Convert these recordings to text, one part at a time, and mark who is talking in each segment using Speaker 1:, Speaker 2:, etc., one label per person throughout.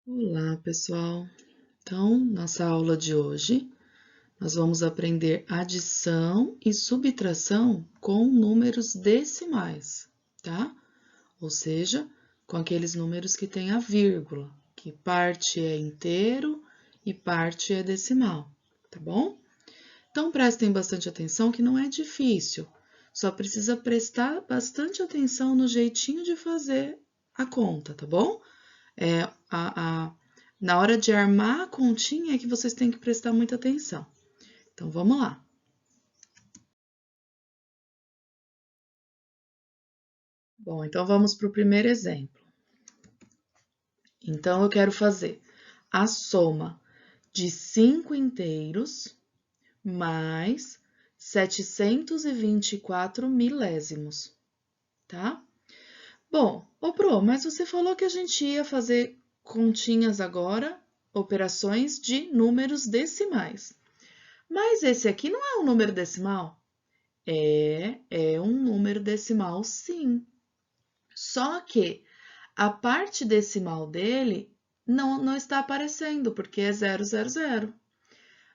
Speaker 1: Olá, pessoal! Então, nossa aula de hoje, nós vamos aprender adição e subtração com números decimais, tá? Ou seja, com aqueles números que têm a vírgula, que parte é inteiro e parte é decimal, tá bom? Então, prestem bastante atenção que não é difícil, só precisa prestar bastante atenção no jeitinho de fazer a conta, tá bom? Na hora de armar a continha é que vocês têm que prestar muita atenção. Então, vamos lá. Bom, então vamos para o primeiro exemplo. Então, eu quero fazer a soma de 5 inteiros mais 724 milésimos, tá? Bom, Pro, mas você falou que a gente ia fazer continhas agora, operações de números decimais. Mas esse aqui não é um número decimal? É um número decimal, sim. Só que a parte decimal dele não está aparecendo, porque é 000.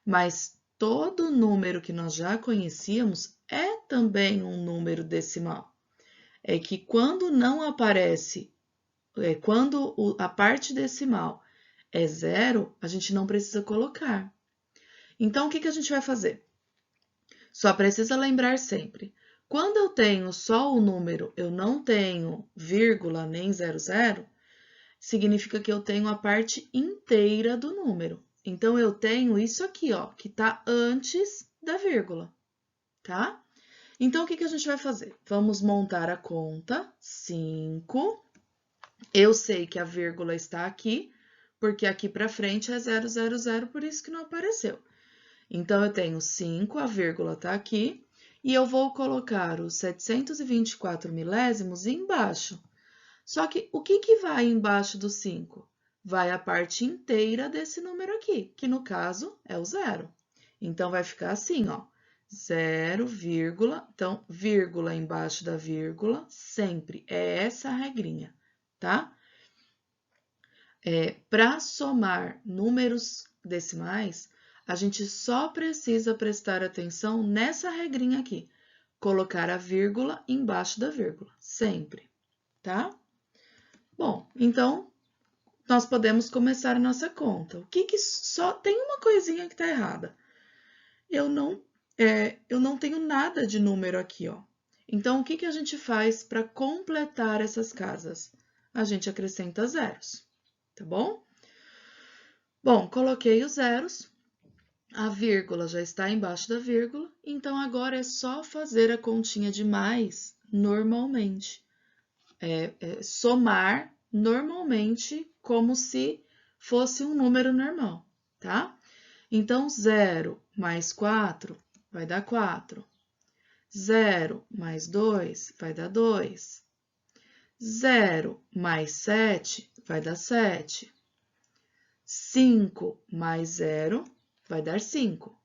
Speaker 1: Mas todo número que nós já conhecíamos é também um número decimal. É que quando não aparece, quando a parte decimal é 0, a gente não precisa colocar. Então, o que a gente vai fazer? Só precisa lembrar sempre, quando eu tenho só o número, eu não tenho vírgula nem 00, significa que eu tenho a parte inteira do número. Então, eu tenho isso aqui, ó, que está antes da vírgula, tá? Então, o que a gente vai fazer? Vamos montar a conta, 5. Eu sei que a vírgula está aqui, porque aqui para frente é 000, por isso que não apareceu. Então, eu tenho 5, a vírgula está aqui, e eu vou colocar os 724 milésimos embaixo. Só que o que vai embaixo do 5? Vai a parte inteira desse número aqui, que no caso é o 0. Então, vai ficar assim, ó, 0, vírgula, então, vírgula embaixo da vírgula, sempre. É essa a regrinha, tá? Para somar números decimais, a gente só precisa prestar atenção nessa regrinha aqui, colocar a vírgula embaixo da vírgula, sempre, tá? Bom, então, nós podemos começar a nossa conta. O que só tem uma coisinha que está errada. Eu não tenho nada de número aqui, ó. Então, o que a gente faz para completar essas casas? A gente acrescenta zeros, tá bom? Bom, coloquei os zeros, a vírgula já está embaixo da vírgula, então agora é só fazer a continha de mais normalmente. Somar normalmente como se fosse um número normal, tá? Então, 0 mais 4 vai dar 4. 0 mais 2 vai dar 2. 0 mais 7 vai dar 7. 5 mais 0 vai dar 5.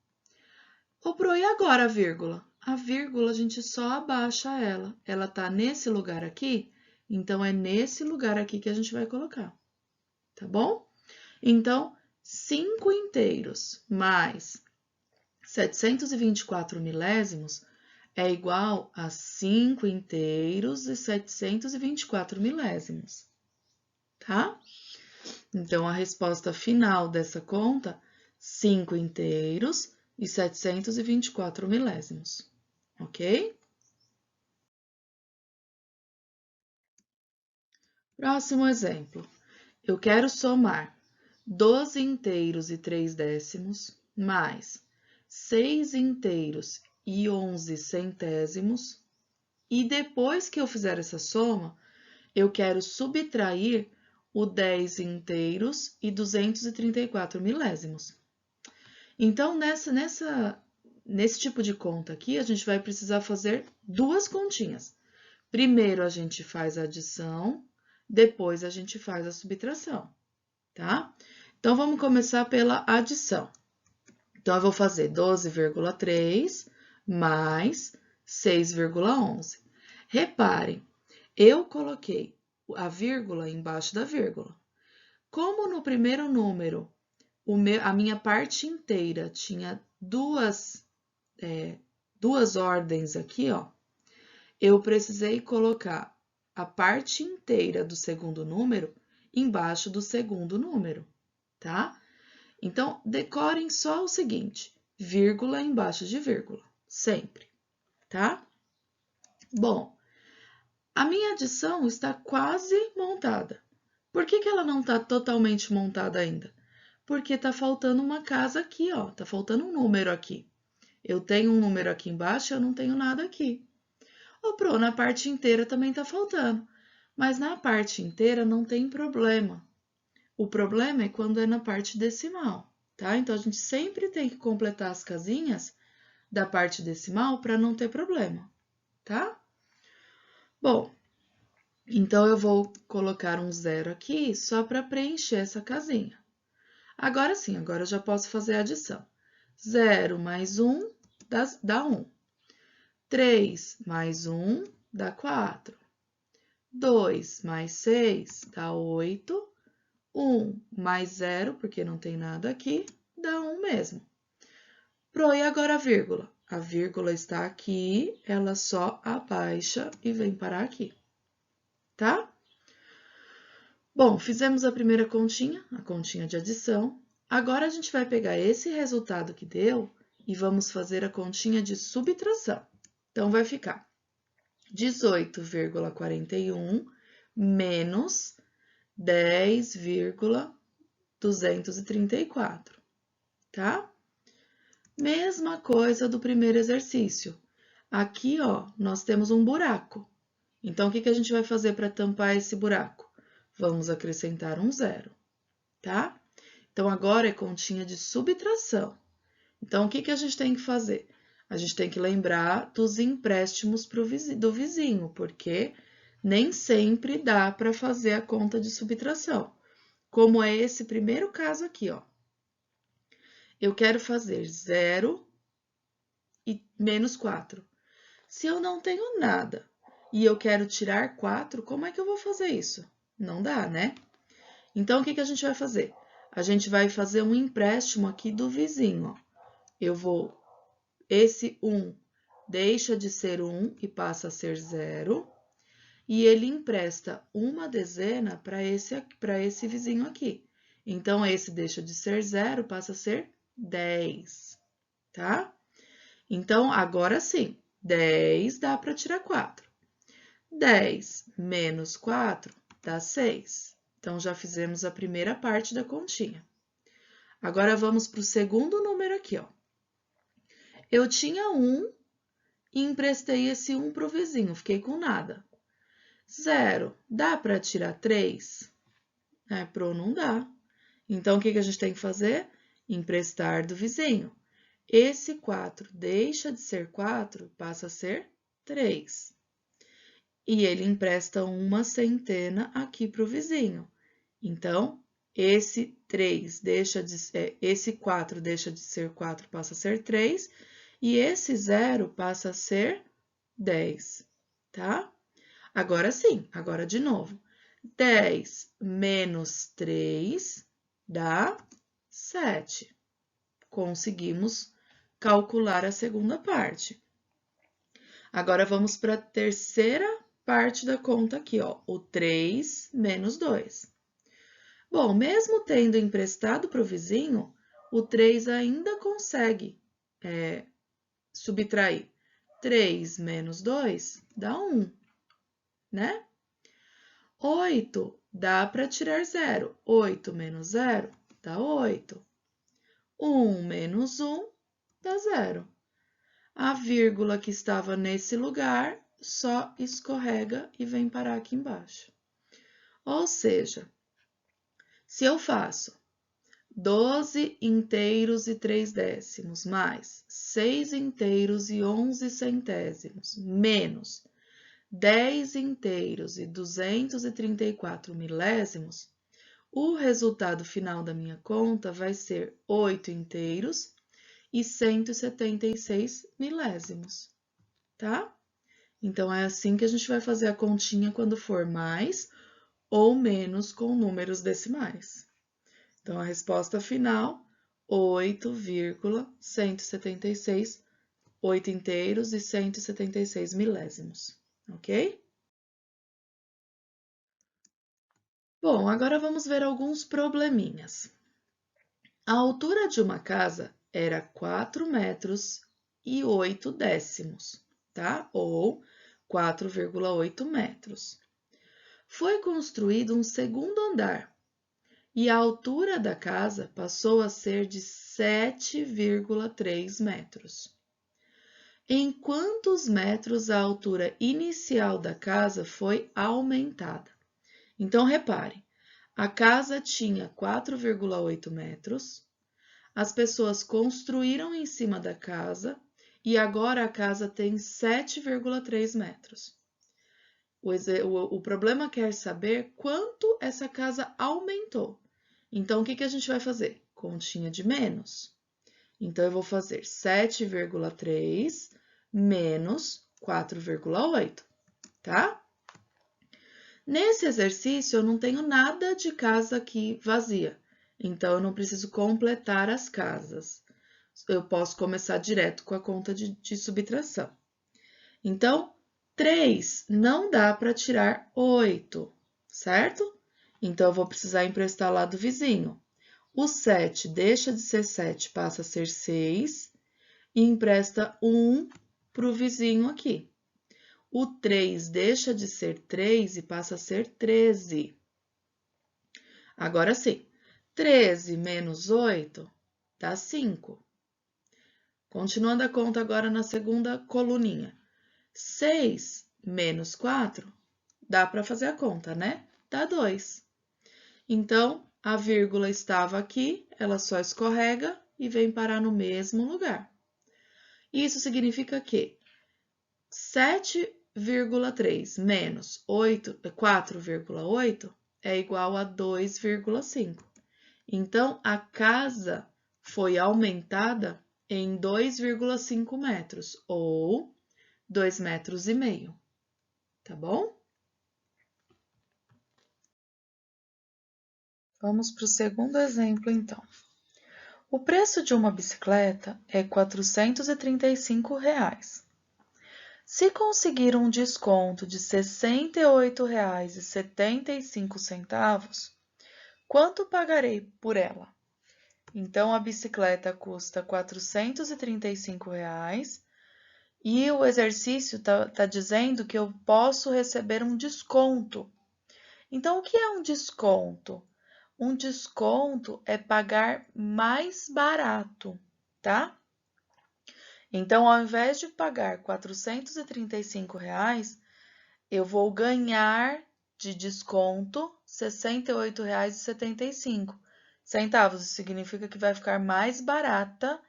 Speaker 1: Pro, e agora a vírgula? A vírgula a gente só abaixa ela. Ela tá nesse lugar aqui, então é nesse lugar aqui que a gente vai colocar, tá bom? Então, 5 inteiros mais 724 milésimos é igual a 5 inteiros e 724 milésimos, tá? Então, a resposta final dessa conta, 5 inteiros e 724 milésimos, ok? Próximo exemplo. Eu quero somar 12 inteiros e 3 décimos, mais 6 inteiros e 11 centésimos, e depois que eu fizer essa soma, eu quero subtrair o 10 inteiros e 234 milésimos. Então, nesse tipo de conta aqui, a gente vai precisar fazer duas continhas. Primeiro, a gente faz a adição, depois a gente faz a subtração, tá? Então, vamos começar pela adição. Então, eu vou fazer 12,3 mais 6,11. Reparem, eu coloquei a vírgula embaixo da vírgula. Como no primeiro número, a minha parte inteira tinha duas ordens aqui, ó, eu precisei colocar a parte inteira do segundo número embaixo do segundo número, tá? Então, decorem só o seguinte, vírgula embaixo de vírgula, sempre, tá? Bom, a minha adição está quase montada. Por que ela não está totalmente montada ainda? Porque tá faltando uma casa aqui, ó, tá faltando um número aqui. Eu tenho um número aqui embaixo, eu não tenho nada aqui. Ô, Pro, na parte inteira também tá faltando. Mas na parte inteira não tem problema. O problema é quando é na parte decimal, tá? Então, a gente sempre tem que completar as casinhas da parte decimal para não ter problema, tá? Bom, então eu vou colocar um zero aqui só para preencher essa casinha. Agora sim, agora eu já posso fazer a adição. 0 mais 1 dá 1. 3 mais 1 dá 4. 2 mais 6 dá 8. 1 mais 0, porque não tem nada aqui, dá 1 mesmo. E agora a vírgula? A vírgula está aqui, ela só abaixa e vem parar aqui, tá? Bom, fizemos a primeira continha, a continha de adição. Agora, a gente vai pegar esse resultado que deu e vamos fazer a continha de subtração. Então, vai ficar 18,41 menos 10,234, tá? Mesma coisa do primeiro exercício. Aqui, ó, nós temos um buraco. Então, o que a gente vai fazer para tampar esse buraco? Vamos acrescentar um zero, tá? Então, agora é continha de subtração. Então, o que a gente tem que fazer? A gente tem que lembrar dos empréstimos do vizinho, porque nem sempre dá para fazer a conta de subtração. Como é esse primeiro caso aqui, ó. Eu quero fazer 0 e menos 4. Se eu não tenho nada e eu quero tirar 4, como é que eu vou fazer isso? Não dá, né? Então, o que a gente vai fazer? A gente vai fazer um empréstimo aqui do vizinho, ó. Esse 1 deixa de ser 1 e passa a ser 0, e ele empresta uma dezena para esse vizinho aqui. Então, esse deixa de ser 0, passa a ser 10, tá? Então, agora sim, 10 dá para tirar 4. 10 menos 4 dá 6. Então, já fizemos a primeira parte da continha. Agora, vamos para o segundo número aqui, ó. Eu tinha 1 e emprestei esse 1 para o vizinho, fiquei com nada. 0, dá para tirar 3? Não dá. Então, o que a gente tem que fazer? Emprestar do vizinho. Esse 4 deixa de ser 4, passa a ser 3. E ele empresta uma centena aqui para o vizinho. Então, esse 4 deixa de ser 4, passa a ser 3, e esse 0 passa a ser 10, tá? Agora sim, agora de novo. 10 menos 3 dá 7. Conseguimos calcular a segunda parte. Agora, vamos para a terceira parte da conta aqui, ó, o 3 menos 2. Bom, mesmo tendo emprestado para o vizinho, o 3 ainda consegue subtrair. 3 menos 2 dá 1, né? 8 dá para tirar 0. 8 menos 0 dá 8. 1 menos 1 dá 0. A vírgula que estava nesse lugar só escorrega e vem parar aqui embaixo. Ou seja, se eu faço 12 inteiros e 3 décimos mais 6 inteiros e 11 centésimos menos 10 inteiros e 234 milésimos, o resultado final da minha conta vai ser 8 inteiros e 176 milésimos, tá? Então, é assim que a gente vai fazer a continha quando for mais ou menos com números decimais. Então, a resposta final, 8,176, 8 inteiros e 176 milésimos, ok? Bom, agora vamos ver alguns probleminhas. A altura de uma casa era 4 metros e 8 décimos, tá? Ou 4,8 metros. Foi construído um segundo andar e a altura da casa passou a ser de 7,3 metros. Em quantos metros a altura inicial da casa foi aumentada? Então, repare, a casa tinha 4,8 metros, as pessoas construíram em cima da casa e agora a casa tem 7,3 metros. O problema quer saber quanto essa casa aumentou. Então, o que a gente vai fazer? Continha de menos. Então, eu vou fazer 7,3 menos 4,8, tá? Nesse exercício, eu não tenho nada de casa aqui vazia, então eu não preciso completar as casas. Eu posso começar direto com a conta de subtração. Então, 3 não dá para tirar 8, certo? Então, eu vou precisar emprestar lá do vizinho. O 7 deixa de ser 7, passa a ser 6, e empresta 1 para o vizinho aqui. O 3 deixa de ser 3 e passa a ser 13. Agora sim, 13 menos 8 dá 5. Continuando a conta agora na segunda coluninha. 6 menos 4, dá para fazer a conta, né? Dá 2. Então, a vírgula estava aqui, ela só escorrega e vem parar no mesmo lugar. Isso significa que 7,3 menos 4,8 é igual a 2,5. Então, a casa foi aumentada em 2,5 metros, ou 2,5 metros, tá bom? Vamos para o segundo exemplo, então. O preço de uma bicicleta é R$ 435. Se conseguir um desconto de R$ 68,75, quanto pagarei por ela? Então, a bicicleta custa R$ 435 e o exercício tá dizendo que eu posso receber um desconto. Então, o que é um desconto? Um desconto é pagar mais barato, tá? Então, ao invés de pagar R$ 435, eu vou ganhar de desconto R$ 68,75. Isso significa que vai ficar mais barata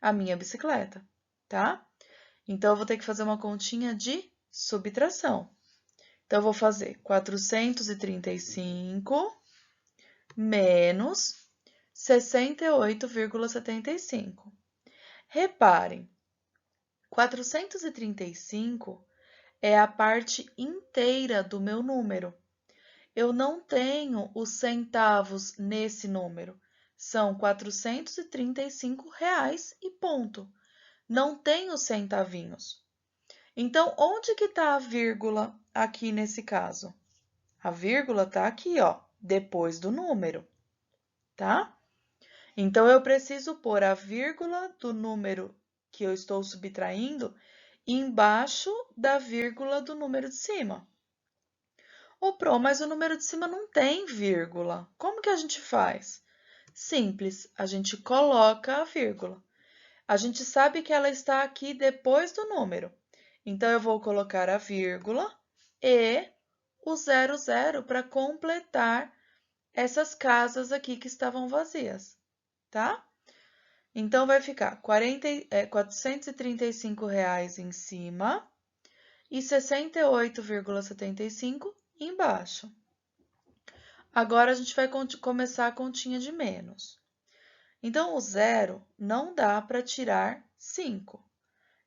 Speaker 1: a minha bicicleta, tá? Então, eu vou ter que fazer uma continha de subtração. Então, eu vou fazer 435 menos 68,75. Reparem, 435 é a parte inteira do meu número. Eu não tenho os centavos nesse número. São R$ 435 e ponto. Não tem os centavinhos. Então, onde que está a vírgula aqui nesse caso? A vírgula está aqui, ó, depois do número, tá? Então, eu preciso pôr a vírgula do número que eu estou subtraindo embaixo da vírgula do número de cima. Mas o número de cima não tem vírgula. Como que a gente faz? Simples, a gente coloca a vírgula. A gente sabe que ela está aqui depois do número. Então, eu vou colocar a vírgula e o 00 para completar essas casas aqui que estavam vazias, tá? Então, vai ficar R$ 435 em cima e 68,75 embaixo. Agora, a gente vai começar a continha de menos. Então, o 0 não dá para tirar 5.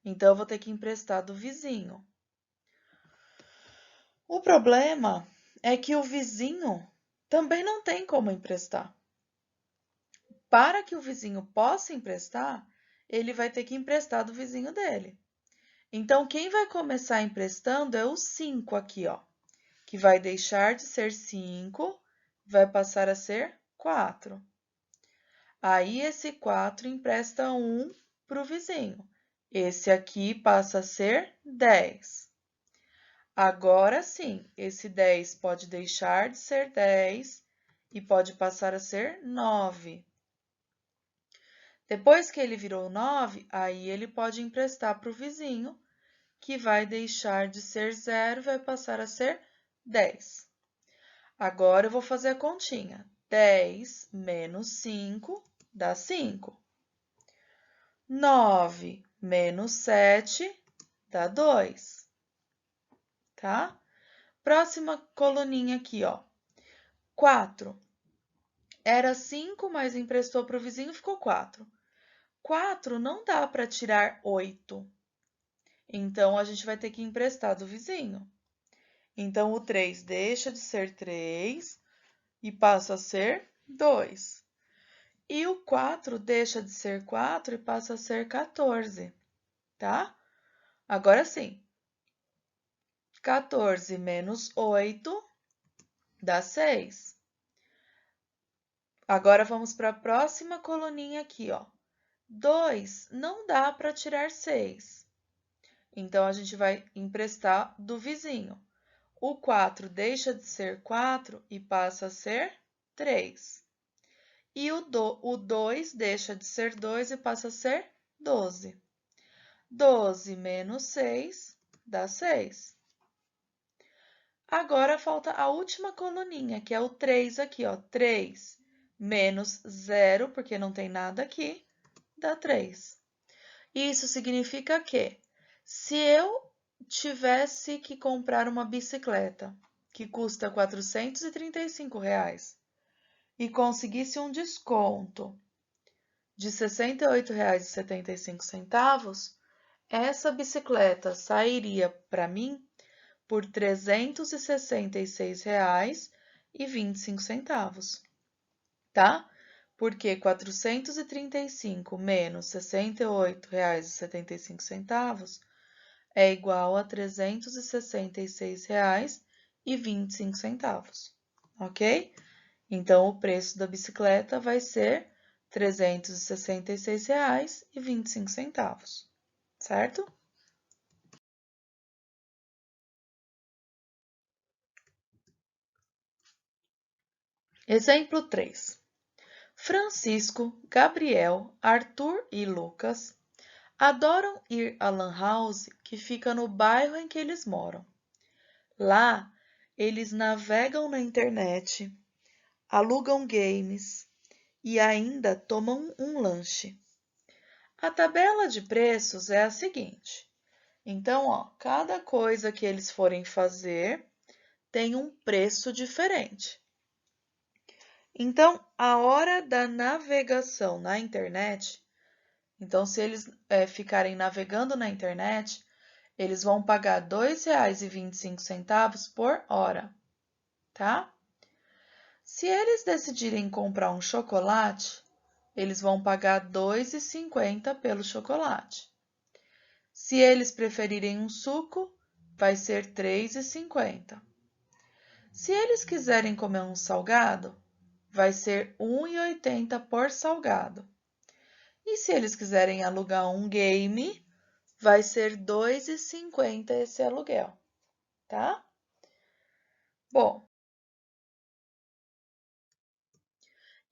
Speaker 1: Então, eu vou ter que emprestar do vizinho. O problema é que o vizinho também não tem como emprestar. Para que o vizinho possa emprestar, ele vai ter que emprestar do vizinho dele. Então, quem vai começar emprestando é o 5 aqui, ó, que vai deixar de ser 5, vai passar a ser 4. Aí, esse 4 empresta 1 para o vizinho. Esse aqui passa a ser 10. Agora sim, esse 10 pode deixar de ser 10 e pode passar a ser 9. Depois que ele virou 9, aí ele pode emprestar para o vizinho, que vai deixar de ser 0 e vai passar a ser 10. Agora eu vou fazer a continha. 10 menos 5 dá 5. 9 menos 7 dá 2. Tá? Próxima coluninha aqui, ó. 4. Era 5, mas emprestou para o vizinho, ficou 4. 4 não dá para tirar 8. Então, a gente vai ter que emprestar do vizinho. Então, o 3 deixa de ser 3 e passa a ser 2. E o 4 deixa de ser 4 e passa a ser 14, tá? Agora sim. 14 menos 8 dá 6. Agora, vamos para a próxima coluninha aqui, ó. 2 não dá para tirar 6. Então, a gente vai emprestar do vizinho. O 4 deixa de ser 4 e passa a ser 3. E o 2 deixa de ser 2 e passa a ser 12. 12 menos 6 dá 6. Agora falta a última coluninha, que é o 3 aqui, ó. 3 menos 0, porque não tem nada aqui, dá 3. Isso significa que, se eu tivesse que comprar uma bicicleta que custa R$ 435 e conseguisse um desconto de R$ 68,75, essa bicicleta sairia para mim por R$ 366,25, tá? Porque 435 menos R$ 68,75 é igual a R$ 366,25, ok? Então, o preço da bicicleta vai ser R$ 366,25, certo? Exemplo 3. Francisco, Gabriel, Arthur e Lucas adoram ir à lan house que fica no bairro em que eles moram. Lá, eles navegam na internet, alugam games e ainda tomam um lanche. A tabela de preços é a seguinte. Então, ó, cada coisa que eles forem fazer tem um preço diferente. Então, a hora da navegação na internet, então, se eles ficarem navegando na internet, eles vão pagar R$ 2,25 por hora, tá? Se eles decidirem comprar um chocolate, eles vão pagar R$ 2,50 pelo chocolate. Se eles preferirem um suco, vai ser R$ 3,50. Se eles quiserem comer um salgado, vai ser R$ 1,80 por salgado. E se eles quiserem alugar um game, vai ser R$ 2,50 esse aluguel, tá? Bom,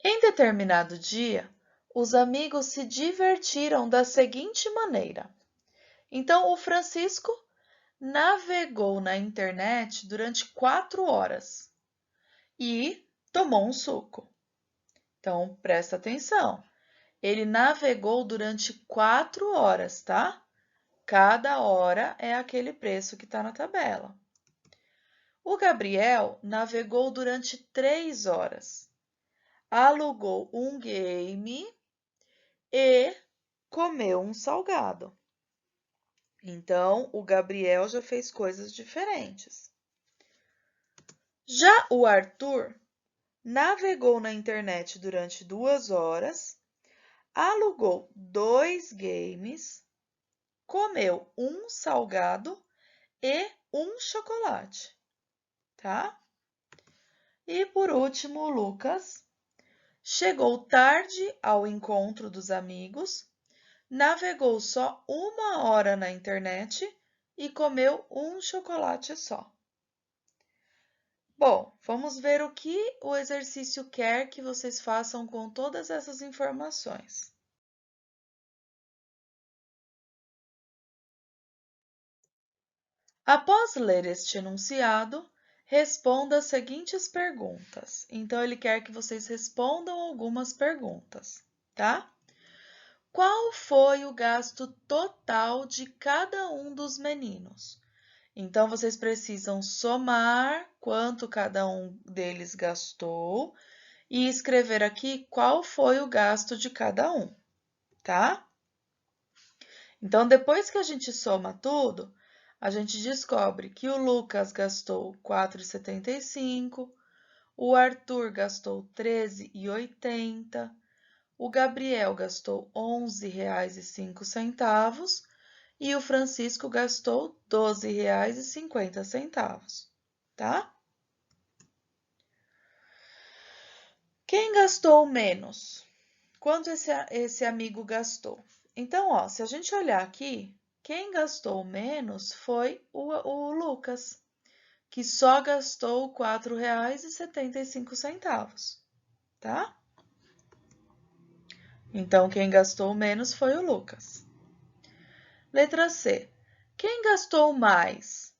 Speaker 1: em determinado dia, os amigos se divertiram da seguinte maneira. Então, o Francisco navegou na internet durante 4 horas e tomou um suco. Então, presta atenção. Ele navegou durante 4 horas, tá? Cada hora é aquele preço que está na tabela. O Gabriel navegou durante 3 horas, alugou um game e comeu um salgado. Então, o Gabriel já fez coisas diferentes. Já o Arthur navegou na internet durante 2 horas, alugou 2 games, comeu um salgado e um chocolate, tá? E por último, o Lucas chegou tarde ao encontro dos amigos, navegou só 1 hora na internet e comeu um chocolate só. Bom, vamos ver o que o exercício quer que vocês façam com todas essas informações. Após ler este enunciado, responda as seguintes perguntas. Então, ele quer que vocês respondam algumas perguntas, tá? Qual foi o gasto total de cada um dos meninos? Então, vocês precisam somar quanto cada um deles gastou e escrever aqui qual foi o gasto de cada um, tá? Então, depois que a gente soma tudo, a gente descobre que o Lucas gastou 4,75, o Arthur gastou 13,80, o Gabriel gastou 11,05 e o Francisco gastou 12,50, tá? Quem gastou menos? Quanto esse amigo gastou? Então, ó, se a gente olhar aqui, quem gastou menos foi o Lucas, que só gastou R$ 4,75, tá? Então, quem gastou menos foi o Lucas. Letra C. Quem gastou mais?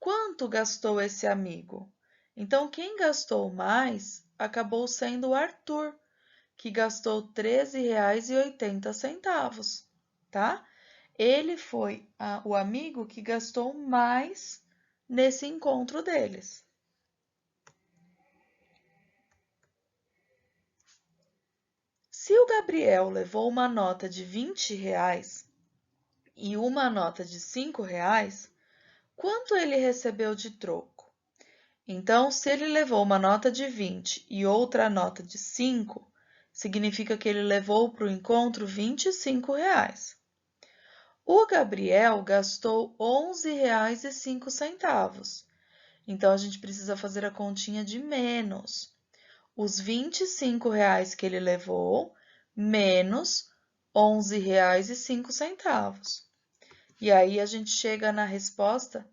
Speaker 1: Quanto gastou esse amigo? Então, quem gastou mais acabou sendo o Arthur, que gastou R$ 13,80, tá? Ele foi o amigo que gastou mais nesse encontro deles. Se o Gabriel levou uma nota de R$ 20 e uma nota de R$ 5, quanto ele recebeu de troco? Então, se ele levou uma nota de 20 e outra nota de 5, significa que ele levou para o encontro R$ 25. O Gabriel gastou R$ 11,05. Então, a gente precisa fazer a continha de menos os R$ 25 que ele levou, menos R$ 11,05. E aí, a gente chega na resposta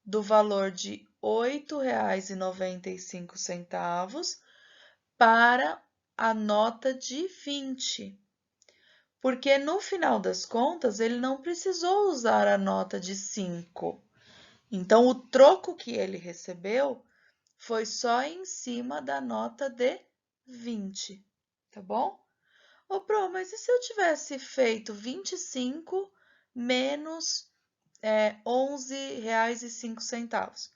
Speaker 1: do valor de R$ 8,95 para a nota de 20. Porque no final das contas, ele não precisou usar a nota de 5. Então, o troco que ele recebeu foi só em cima da nota de 20, tá bom? Ô, Pro, mas e se eu tivesse feito 25 menos R$ 11,05?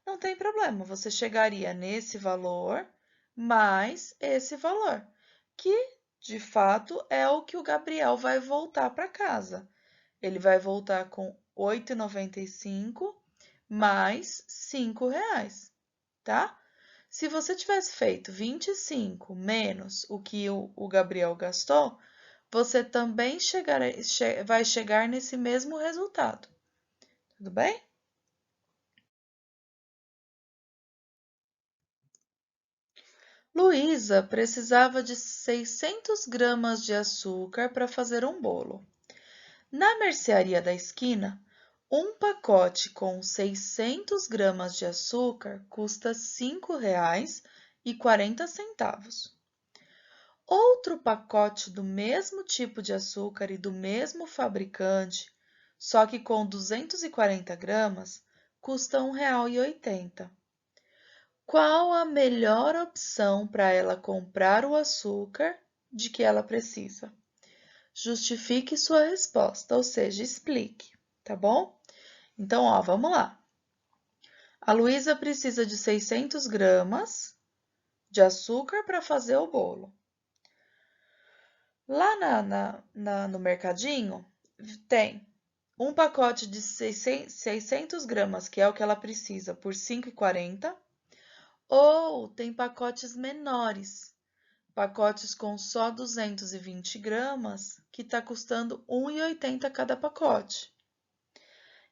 Speaker 1: Não tem problema, você chegaria nesse valor mais esse valor, que de fato é o que o Gabriel vai voltar para casa. Ele vai voltar com R$ 8,95 mais R$ 5, tá? Se você tivesse feito 25 menos o que o Gabriel gastou, você também vai chegar nesse mesmo resultado. Tudo bem? Luísa precisava de 600 gramas de açúcar para fazer um bolo. Na mercearia da esquina, um pacote com 600 gramas de açúcar custa R$ 5,40. Outro pacote do mesmo tipo de açúcar e do mesmo fabricante, só que com 240 gramas, custa R$ 1,80. Qual a melhor opção para ela comprar o açúcar de que ela precisa? Justifique sua resposta, ou seja, explique, tá bom? Então, ó, vamos lá. A Luísa precisa de 600 gramas de açúcar para fazer o bolo. Lá no mercadinho, tem um pacote de 600 gramas, que é o que ela precisa, por R$ 5,40. Ou tem pacotes menores, pacotes com só 220 gramas, que está custando R$ 1,80 cada pacote.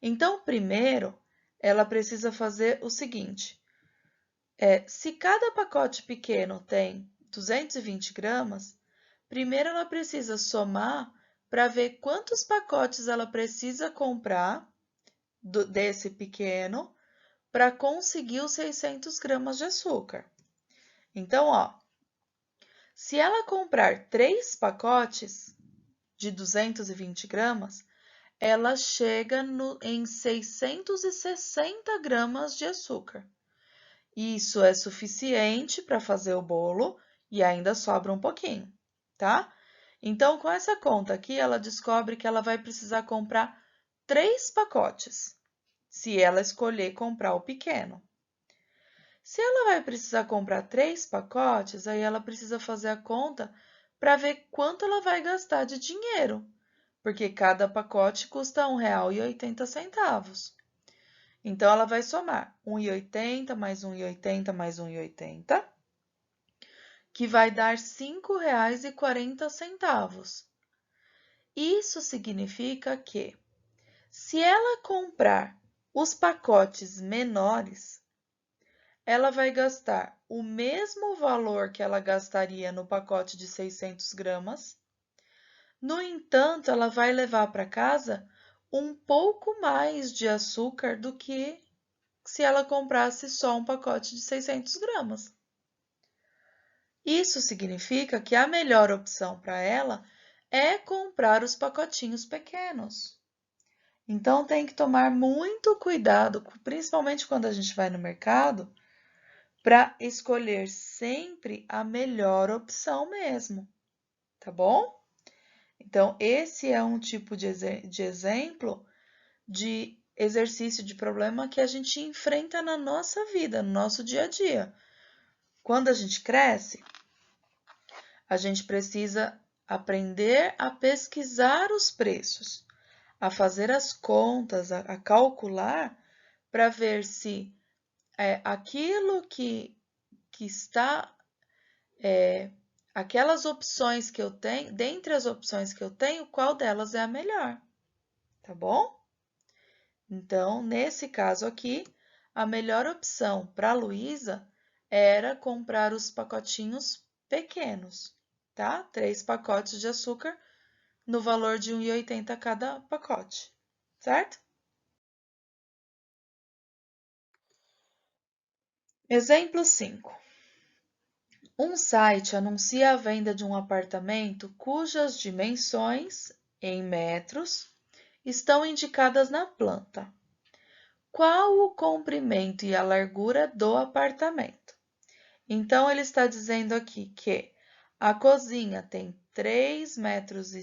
Speaker 1: Então, primeiro, ela precisa fazer o seguinte, se cada pacote pequeno tem 220 gramas, primeiro ela precisa somar para ver quantos pacotes ela precisa comprar desse pequeno para conseguir os 600 gramas de açúcar. Então, ó, se ela comprar 3 pacotes de 220 gramas, ela chega em 660 gramas de açúcar. Isso é suficiente para fazer o bolo e ainda sobra um pouquinho, tá? Então, com essa conta aqui, ela descobre que ela vai precisar comprar 3 pacotes, se ela escolher comprar o pequeno. Se ela vai precisar comprar 3 pacotes, aí ela precisa fazer a conta para ver quanto ela vai gastar de dinheiro, porque cada pacote custa R$ 1,80. Então, ela vai somar 1,80 mais 1,80 mais 1,80, que vai dar R$ 5,40. Isso significa que, se ela comprar os pacotes menores, ela vai gastar o mesmo valor que ela gastaria no pacote de 600 gramas. No entanto, ela vai levar para casa um pouco mais de açúcar do que se ela comprasse só um pacote de 600 gramas. Isso significa que a melhor opção para ela é comprar os pacotinhos pequenos. Então, tem que tomar muito cuidado, principalmente quando a gente vai no mercado, para escolher sempre a melhor opção mesmo, tá bom? Então, esse é um tipo de exemplo de exercício de problema que a gente enfrenta na nossa vida, no nosso dia a dia. Quando a gente cresce, a gente precisa aprender a pesquisar os preços, a fazer as contas, a calcular para ver se aquilo que está, aquelas opções que eu tenho, dentre as opções que eu tenho, qual delas é a melhor, tá bom? Então, nesse caso aqui, a melhor opção para a Luísa era comprar os pacotinhos pequenos, tá? 3 pacotes de açúcar no valor de R$ 1,80 cada pacote, certo? Exemplo 5. Um site anuncia a venda de um apartamento cujas dimensões, em metros, estão indicadas na planta. Qual o comprimento e a largura do apartamento? Então, ele está dizendo aqui que a cozinha tem 3,50 metros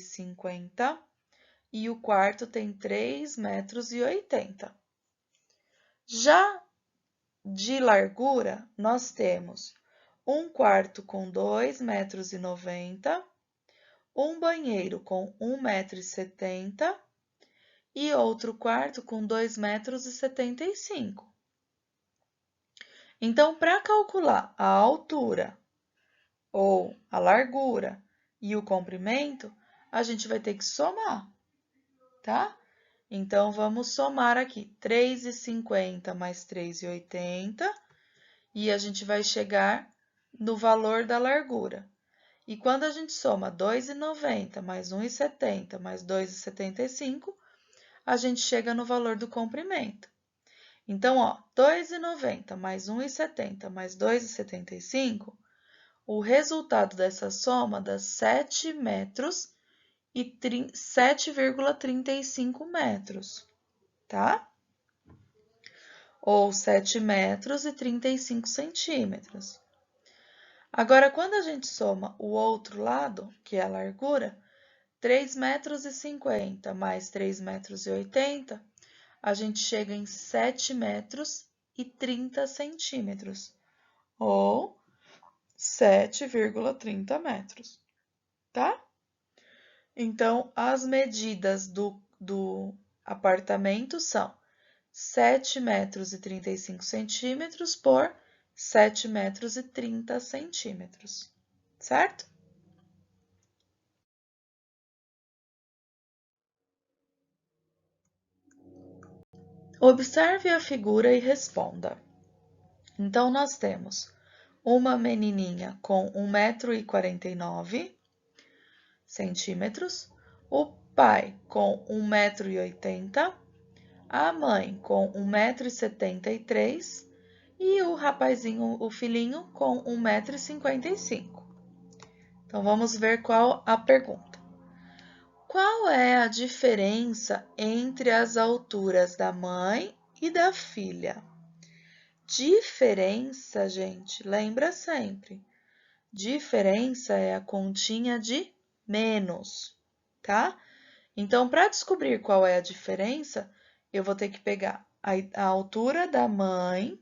Speaker 1: e o quarto tem 3,80 metros. Já de largura, nós temos um quarto com 2,90 metros, um banheiro com 1,70 metros e outro quarto com 2,75 metros. Então, para calcular a altura ou a largura e o comprimento, a gente vai ter que somar, tá? Então, vamos somar aqui 3,50 mais 3,80 e a gente vai chegar no valor da largura. E quando a gente soma 2,90 mais 1,70 mais 2,75, a gente chega no valor do comprimento. Então, ó, 2,90 mais 1,70 mais 2,75, o resultado dessa soma dá 7 metros e 7,35 metros, tá? Ou 7 metros e 35 centímetros. Agora, quando a gente soma o outro lado, que é a largura, 3,50 metros mais 3,80 metros, a gente chega em 7 metros e 30 centímetros, ou 7,30 metros, tá? Então, as medidas do apartamento são 7 metros e 35 centímetros por 7,30 metros, certo? Observe a figura e responda. Então, nós temos uma menininha com 1,49 centímetros, o pai com 1,80 m, a mãe com 1,73 m e o rapazinho, o filhinho, com 1,55 m. Então, vamos ver qual a pergunta. Qual é a diferença entre as alturas da mãe e da filha? Diferença, gente, lembra sempre. Diferença é a continha de menos, tá? Então, para descobrir qual é a diferença, eu vou ter que pegar a altura da mãe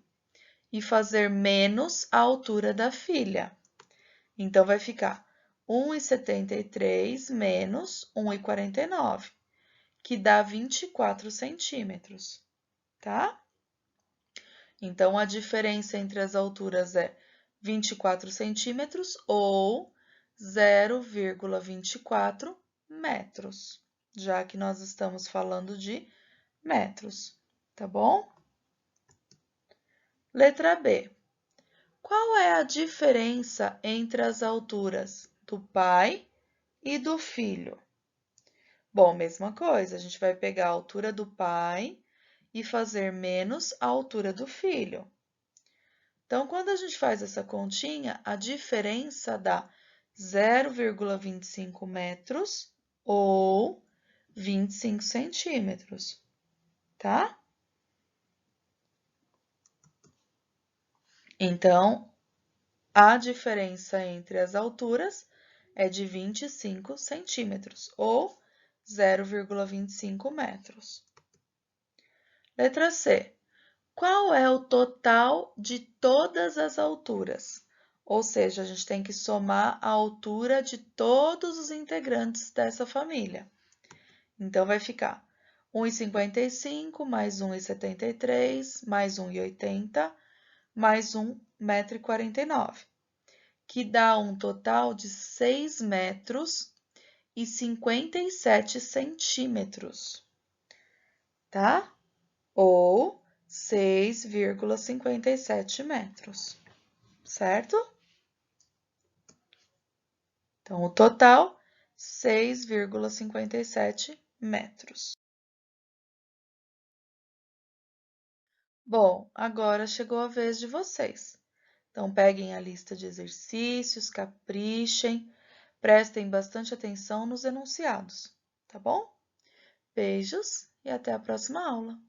Speaker 1: e fazer menos a altura da filha. Então, vai ficar 1,73 menos 1,49, que dá 24 centímetros, tá? Então, a diferença entre as alturas é 24 centímetros ou 0,24 metros, já que nós estamos falando de metros, tá bom? Letra B. Qual é a diferença entre as alturas do pai e do filho? Bom, mesma coisa, a gente vai pegar a altura do pai e fazer menos a altura do filho. Então, quando a gente faz essa continha, a diferença dá 0,25 metros ou 25 centímetros, tá? Então, a diferença entre as alturas é de 25 centímetros ou 0,25 metros. Letra C. Qual é o total de todas as alturas? Ou seja, a gente tem que somar a altura de todos os integrantes dessa família. Então, vai ficar 1,55 mais 1,73 mais 1,80 mais 1,49 m, que dá um total de 6 metros e 57 centímetros, tá? Ou 6,57 metros, certo? Então, o total, 6,57 metros. Bom, agora chegou a vez de vocês. Então, peguem a lista de exercícios, caprichem, prestem bastante atenção nos enunciados, tá bom? Beijos e até a próxima aula!